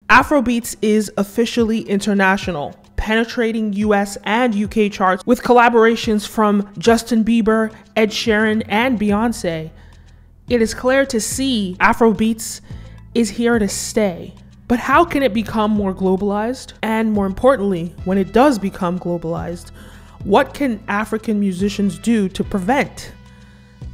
Afrobeats is officially international, penetrating US and UK charts with collaborations from Justin Bieber, Ed Sheeran, and Beyonce. It is clear to see Afrobeats is here to stay. But how can it become more globalized? And more importantly, when it does become globalized, what can African musicians do to prevent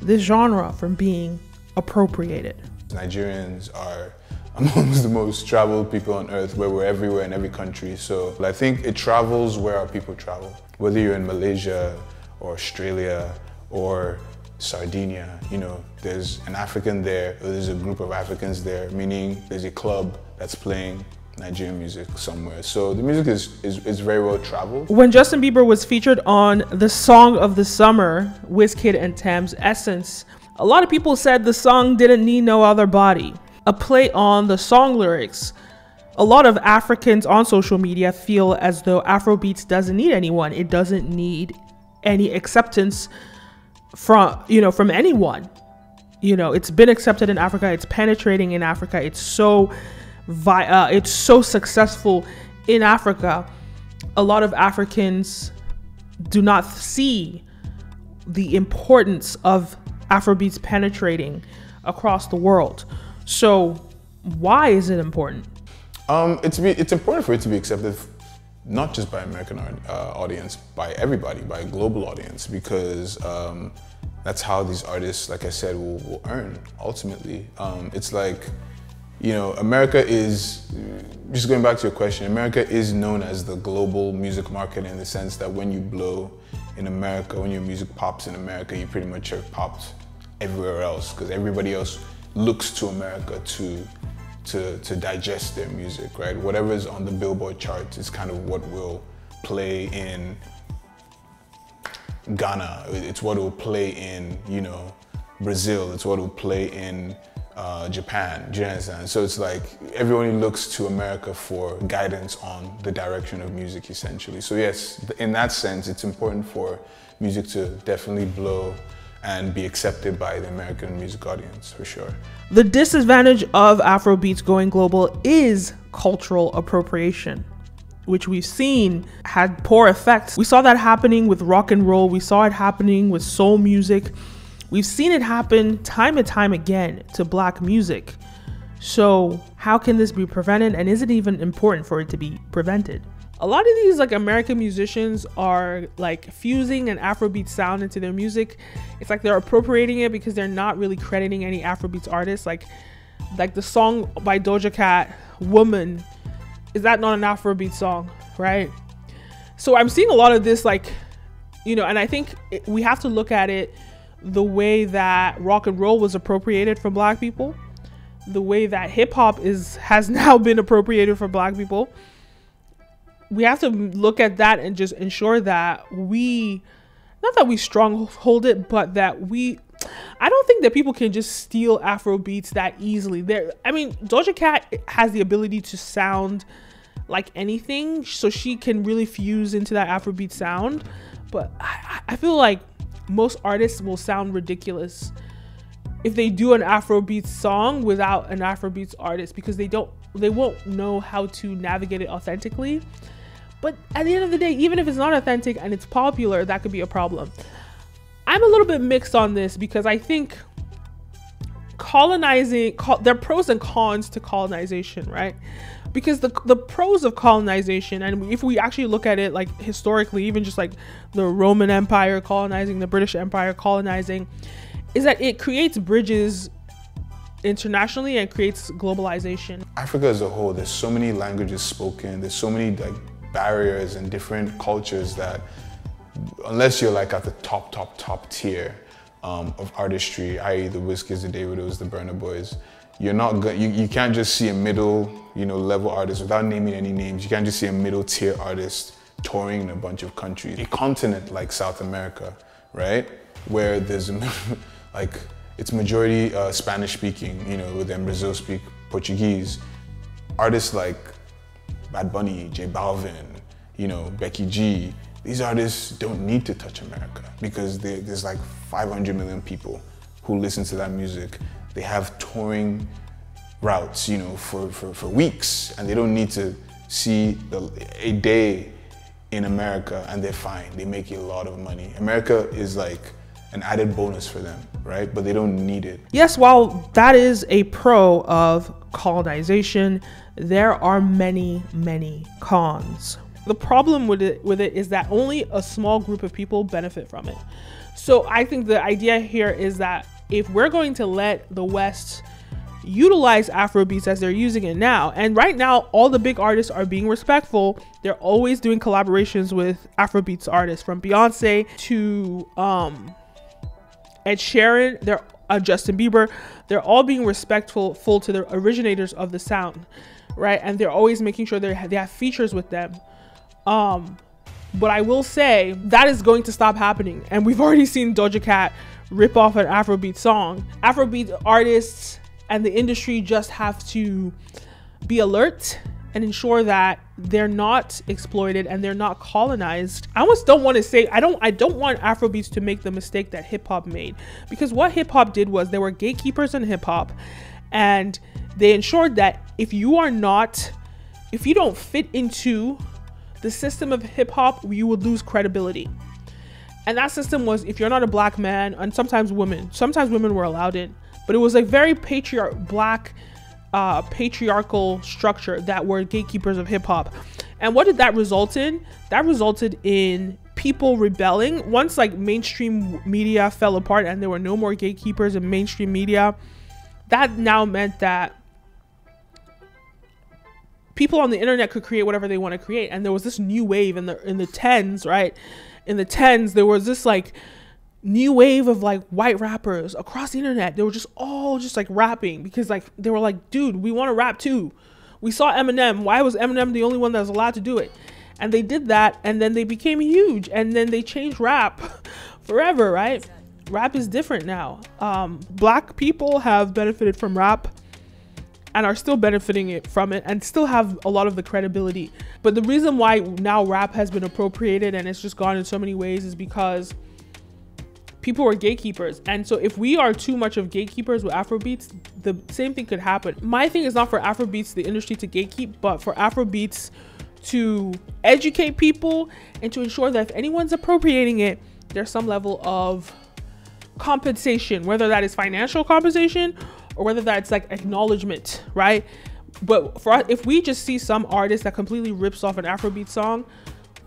this genre from being appropriated? Nigerians are amongst the most traveled people on earth, where we're everywhere in every country. So I think it travels where our people travel. Whether you're in Malaysia or Australia or Sardinia, you know, there's an African there, or there's a group of Africans there, meaning there's a club that's playing Nigerian music somewhere. So the music is very well traveled. When Justin Bieber was featured on the Song of the Summer, Wizkid and Tems Essence, a lot of people said the song didn't need no other body. A play on the song lyrics. A lot of Africans on social media feel as though Afrobeats doesn't need anyone. It doesn't need any acceptance from anyone. You know, it's been accepted in Africa. It's penetrating in Africa. It's so successful in Africa. A lot of Africans do not see the importance of Afrobeats penetrating across the world. So why is it important? It's important for it to be accepted, not just by American audience, by everybody, by a global audience, because that's how these artists, like I said, will earn ultimately. It's like, you know, America is, just going back to your question, America is known as the global music market in the sense that when you blow in America, when your music pops in America, you pretty much are popped everywhere else, because everybody else looks to America to digest their music, right? Whatever is on the Billboard charts is kind of what will play in Ghana. It's what will play in, you know, Brazil. It's what will play in Japan. Do you understand? So it's like everyone looks to America for guidance on the direction of music, essentially. So yes, in that sense, it's important for music to definitely blow and be accepted by the American music audience, for sure. The disadvantage of Afrobeats going global is cultural appropriation, which we've seen had poor effects. We saw that happening with rock and roll. We saw it happening with soul music. We've seen it happen time and time again to Black music. So how can this be prevented? And is it even important for it to be prevented? A lot of these like American musicians are like fusing an Afrobeat sound into their music. It's like they're appropriating it because they're not really crediting any Afrobeats artists. Like the song by Doja Cat, Woman, is that not an Afrobeat song, right? So I'm seeing a lot of this, like, you know, and I think we have to look at it the way that rock and roll was appropriated from Black people, the way that hip hop has now been appropriated from Black people. We have to look at that and just ensure that not that we stronghold it, but that I don't think that people can just steal Afrobeats that easily. Doja Cat has the ability to sound like anything, so she can really fuse into that Afrobeat sound. But I feel like most artists will sound ridiculous if they do an Afrobeat song without an Afrobeats artist, because they won't know how to navigate it authentically. But at the end of the day, even if it's not authentic and it's popular, that could be a problem. I'm a little bit mixed on this because I think there are pros and cons to colonization, right? Because the pros of colonization, and if we actually look at it like historically, even just like the Roman Empire colonizing, the British Empire colonizing, is that it creates bridges internationally and creates globalization. Africa as a whole, there's so many languages spoken, there's so many like barriers and different cultures that unless you're like at the top tier of artistry, i.e. the Wizkids, the Davidos, the Burna Boys, you're not good. You can't just see a middle, you know, level artist without naming any names. You can't just see a middle tier artist touring in a bunch of countries. A continent like South America, right, where there's like it's majority Spanish speaking, you know, then Brazil speak Portuguese. Artists like Bad Bunny, J Balvin, you know, Becky G, these artists don't need to touch America because there's like 500 million people who listen to that music. They have touring routes, you know, for weeks, and they don't need to see a day in America and they're fine. They make a lot of money. America is like an added bonus for them, right? But they don't need it. Yes, while that is a pro of colonization, there are many, many cons. The problem with it is that only a small group of people benefit from it. So I think the idea here is that if we're going to let the West utilize Afrobeats as they're using it now, and right now all the big artists are being respectful. They're always doing collaborations with Afrobeats artists, from Beyonce to Ed Sheeran, they're Justin Bieber. They're all being respectful to the originators of the sound, right? And they're always making sure they have features with them. But I will say that is going to stop happening, and we've already seen Doja Cat rip off an Afrobeat song. Afrobeat artists and the industry just have to be alert and ensure that they're not exploited and they're not colonized. I almost don't want to say, I don't want Afrobeats to make the mistake that hip hop made, because what hip hop did was there were gatekeepers in hip hop, and they ensured that if you don't fit into the system of hip hop, you would lose credibility. And that system was, if you're not a black man, and sometimes women were allowed in, but it was a very patriarchal structure that were gatekeepers of hip hop. And what did that result in? That resulted in people rebelling. Once like mainstream media fell apart and there were no more gatekeepers in mainstream media, that now meant that people on the internet could create whatever they want to create. And there was this new wave in the tens, right? In the tens, there was this like new wave of like white rappers across the internet. They were just all just like rapping, because like they were like, dude, we want to rap too. We saw Eminem. Why was Eminem the only one that was allowed to do it? And they did that, and then they became huge, and then they changed rap forever, right? Rap is different now. Black people have benefited from rap and are still benefiting from it and still have a lot of the credibility. But the reason why now rap has been appropriated and it's just gone in so many ways is because people are gatekeepers. And so if we are too much of gatekeepers with Afrobeats, the same thing could happen. My thing is not for Afrobeats, the industry, to gatekeep, but for Afrobeats to educate people and to ensure that if anyone's appropriating it, there's some level of compensation, whether that is financial compensation or whether that's like acknowledgement, right? But for us, if we just see some artist that completely rips off an Afrobeat song,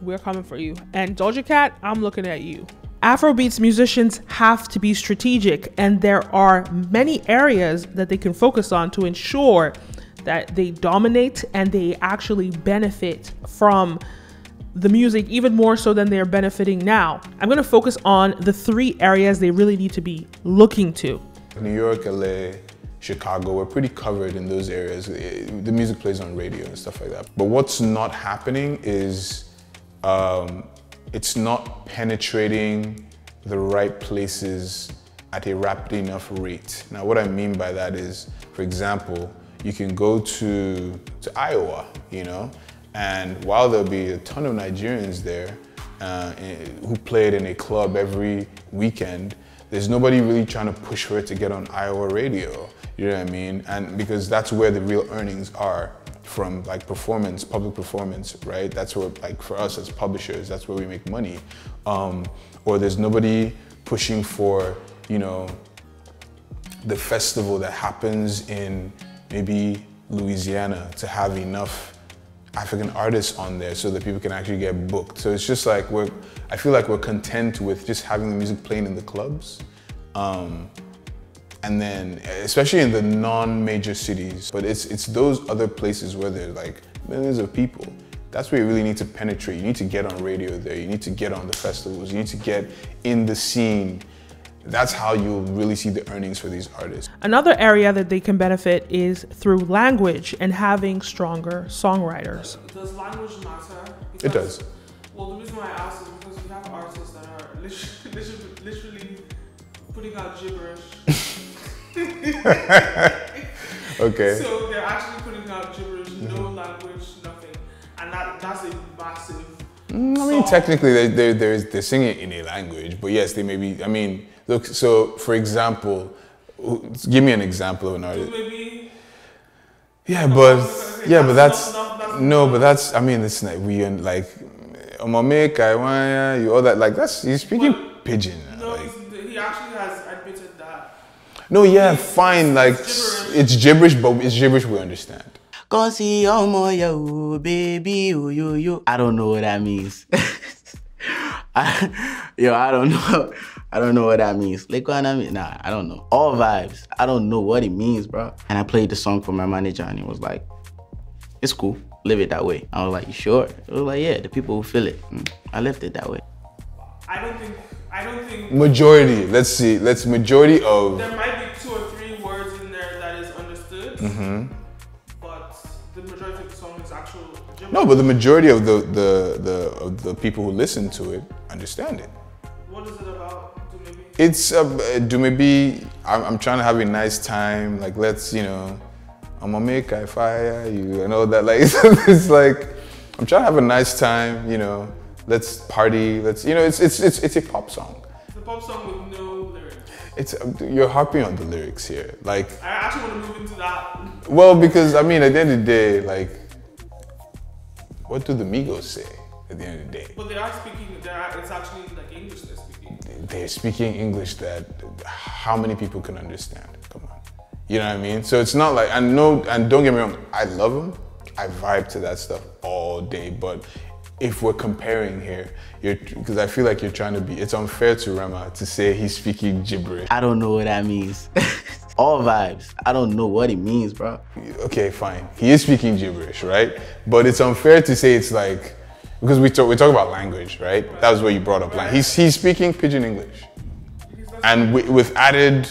we're coming for you. And Doja Cat, I'm looking at you. Afrobeats musicians have to be strategic, and there are many areas that they can focus on to ensure that they dominate and they actually benefit from the music even more so than they're benefiting now. I'm going to focus on the 3 areas they really need to be looking to. New York, LA, Chicago, we're pretty covered in those areas. The music plays on radio and stuff like that. But what's not happening is it's not penetrating the right places at a rapid enough rate. Now, what I mean by that is, for example, you can go to Iowa, you know, and while there'll be a ton of Nigerians there who played in a club every weekend, there's nobody really trying to push for it to get on Iowa radio, you know what I mean? And because that's where the real earnings are from, like performance, public performance, right? That's where, like for us as publishers, that's where we make money. Or there's nobody pushing for, you know, the festival that happens in maybe Louisiana to have enough African artists on there so that people can actually get booked. So it's just like I feel like we're content with just having the music playing in the clubs. And then, especially in the non-major cities, but it's those other places where there's like millions of people. That's where you really need to penetrate. You need to get on radio there. You need to get on the festivals. You need to get in the scene. That's how you'll really see the earnings for these artists. Another area that they can benefit is through language and having stronger songwriters. Does language matter? It does. Well, the reason why I ask is because we have artists that are literally putting out gibberish. Okay. So they're actually putting out gibberish, no language, nothing. And that's a massive I mean, technically they're singing in a language, but yes, they may be, I mean, look, so for example, give me an example of an artist. Maybe but that's no, but that's. I mean, it's like we like, you all that. Like that's he's speaking pidgin. No, like, he actually has admitted that. No, yeah, fine. Like it's gibberish, but it's gibberish we understand. Baby, yo. I don't know what that means. I don't know. I don't know what that means. Nah, I don't know. All vibes. I don't know what it means, bro. And I played the song for my manager and he was like, it's cool. Live it that way. I was like, you sure? It was like, yeah, the people will feel it. I left it that way. I don't think majority. Let's see. Majority of. There might be 2 or 3 words in there that is understood. Mm-hmm. But the majority of the song is actual gibberish. No, but the majority of the people who listen to it understand it. What is it about? It's I'm trying to have a nice time. Like let's I'm gonna make I fire you and all that. Like it's like I'm trying to have a nice time. Let's party. Let's it's a pop song. It's a pop song with no lyrics. It's you're harping on the lyrics here. Like I actually want to move into that. Well, because I mean, at the end of the day, like, what do the Migos say at the end of the day? But they are speaking. It's actually like English they're speaking. They're speaking English that how many people can understand? Come on, you know what I mean? So it's not like and don't get me wrong, I love them. I vibe to that stuff all day, but if we're comparing here, because I feel like you're trying to be, it's unfair to Rema to say he's speaking gibberish. I don't know what that means. All vibes. I don't know what it means, bro. Okay, fine. He is speaking gibberish, right? But it's unfair to say it's like, because we talk about language, right? That was what you brought up. Like he's speaking pidgin English, and with added,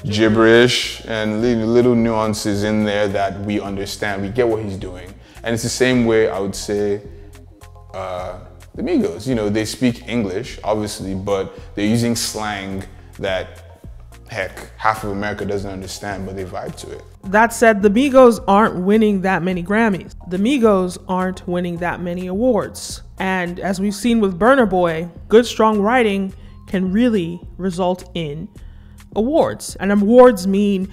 gibberish and little nuances in there that we understand. We get what he's doing, and it's the same way I would say the Migos. They speak English, obviously, but they're using slang that, heck, half of America doesn't understand, but they vibe to it. That said, the Migos aren't winning that many Grammys. The Migos aren't winning that many awards. And as we've seen with Burna Boy, good, strong writing can really result in awards. And awards mean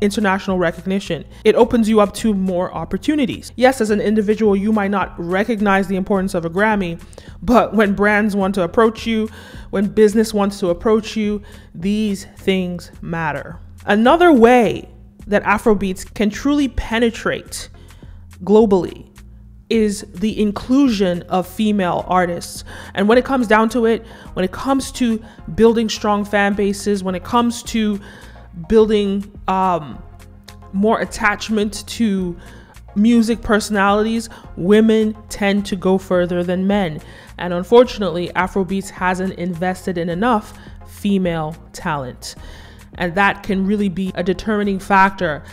international recognition. It opens you up to more opportunities. Yes, as an individual, you might not recognize the importance of a Grammy, but when brands want to approach you, when business wants to approach you, these things matter. Another way that Afrobeats can truly penetrate globally is the inclusion of female artists. And when it comes down to it, when it comes to building strong fan bases, when it comes to building more attachment to music personalities, women tend to go further than men. And unfortunately, Afrobeats hasn't invested in enough female talent. And that can really be a determining factor,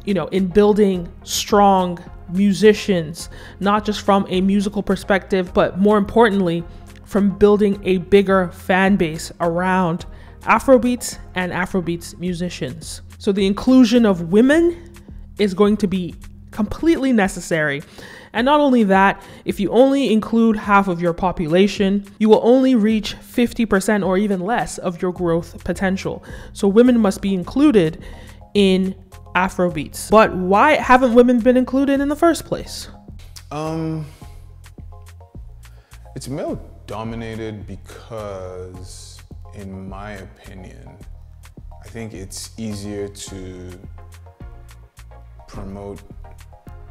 in building strong musicians, not just from a musical perspective, but more importantly, from building a bigger fan base around Afrobeats and Afrobeats musicians. So the inclusion of women is going to be completely necessary. And not only that, if you only include half of your population, you will only reach 50% or even less of your growth potential. So women must be included in Afrobeats. But why haven't women been included in the first place? It's male dominated because, in my opinion, I think it's easier to promote,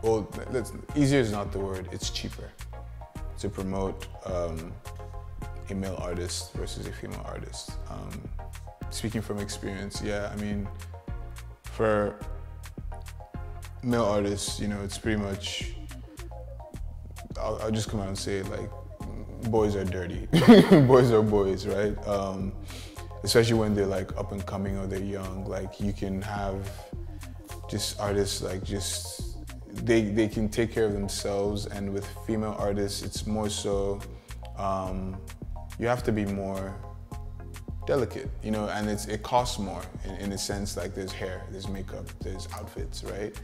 well, easier is not the word, it's cheaper to promote a male artist versus a female artist. Speaking from experience, yeah, I mean, for male artists, it's pretty much, I'll just come out and say, like, boys are dirty. Boys are boys, right? Especially when they're like up and coming or they're young. Like you can have just artists like they can take care of themselves, and with female artists it's more so you have to be more delicate, and it costs more in a sense. Like there's hair, there's makeup, there's outfits, right?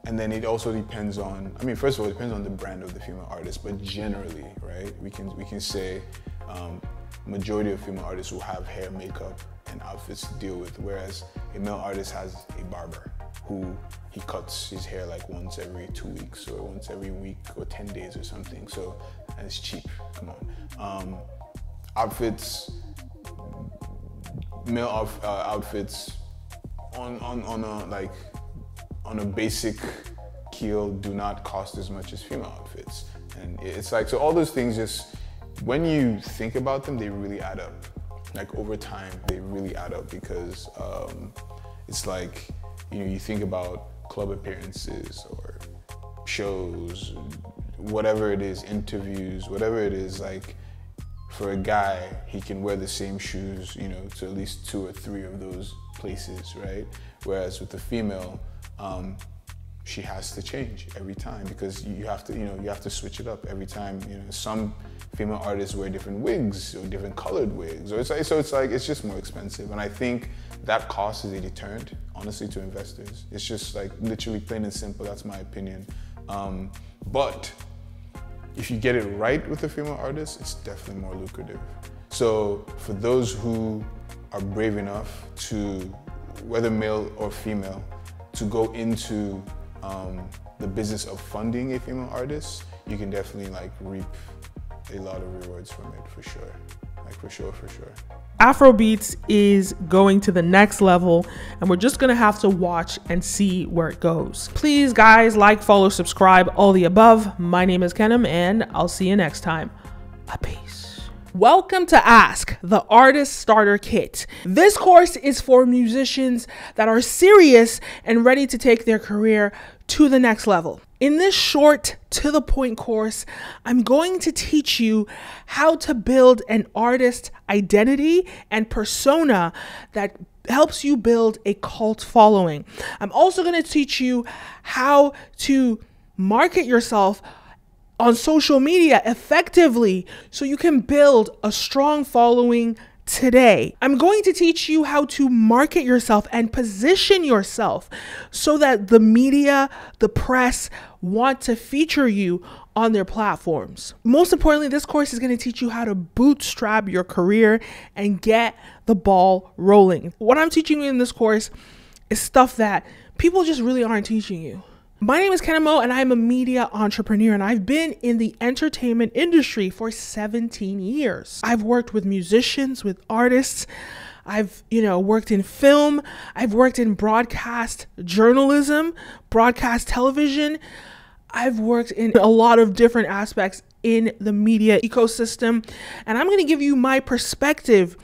And then it also depends on, first of all, it depends on the brand of the female artist, but generally, right, we can say majority of female artists will have hair, makeup, and outfits to deal with, whereas a male artist has a barber, who he cuts his hair like once every 2 weeks or once every week or 10 days or something. So, and it's cheap, come on. Outfits, male outfits on a basic keel do not cost as much as female outfits. And it's like, so all those things just, when you think about them, they really add up. Like over time, they really add up because it's like, you know, you think about club appearances or shows, whatever it is, interviews, whatever it is, like for a guy, he can wear the same shoes, you know, to at least 2 or 3 of those places, right? Whereas with the female, she has to change every time because you have to, you know, you have to switch it up every time. You know, some female artists wear different wigs or different colored wigs, or it's just more expensive. And I think that cost is a deterrent, honestly, to investors. It's just like literally plain and simple. That's my opinion. But if you get it right with a female artist, it's definitely more lucrative. So for those who are brave enough to, whether male or female, to go into the business of funding a female artist, you can definitely like reap a lot of rewards from it, for sure. Like for sure. Afrobeats is going to the next level, and we're just gonna have to watch and see where it goes. Please, guys, like, follow, subscribe, all the above. My name is Kenim, and I'll see you next time. Peace. Welcome to Ask, the Artist Starter Kit. This course is for musicians that are serious and ready to take their career to the next level. In this short, to-the-point course, I'm going to teach you how to build an artist identity and persona that helps you build a cult following. I'm also going to teach you how to market yourself on social media effectively so you can build a strong following today. I'm going to teach you how to market yourself and position yourself so that the media, the press want to feature you on their platforms. Most importantly, this course is going to teach you how to bootstrap your career and get the ball rolling. What I'm teaching you in this course is stuff that people just really aren't teaching you. My name is Kenim O, and I'm a media entrepreneur, and I've been in the entertainment industry for 17 years. I've worked with musicians, with artists. I've, worked in film. I've worked in broadcast journalism, broadcast television. I've worked in a lot of different aspects in the media ecosystem, and I'm going to give you my perspective,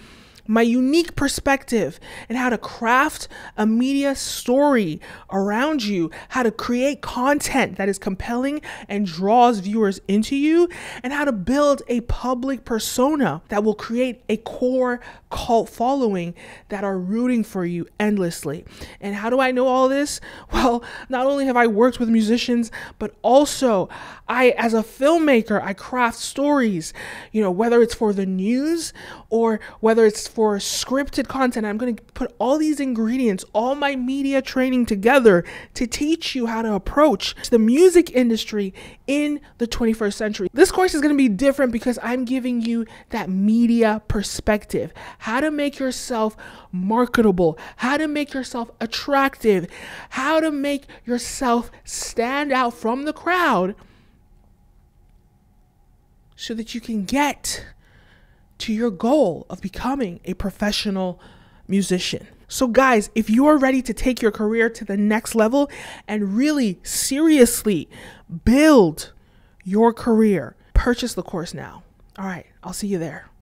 my unique perspective, and how to craft a media story around you, how to create content that is compelling and draws viewers into you, and how to build a public persona that will create a core cult following that are rooting for you endlessly. And how do I know all this? Well, not only have I worked with musicians, but also as a filmmaker, I craft stories, whether it's for the news or whether it's for scripted content. I'm going to put all these ingredients, all my media training together to teach you how to approach the music industry in the 21st century. This course is going to be different because I'm giving you that media perspective, how to make yourself marketable, how to make yourself attractive, how to make yourself stand out from the crowd so that you can get to your goal of becoming a professional musician. So guys, if you are ready to take your career to the next level and really seriously build your career, purchase the course now. All right, I'll see you there.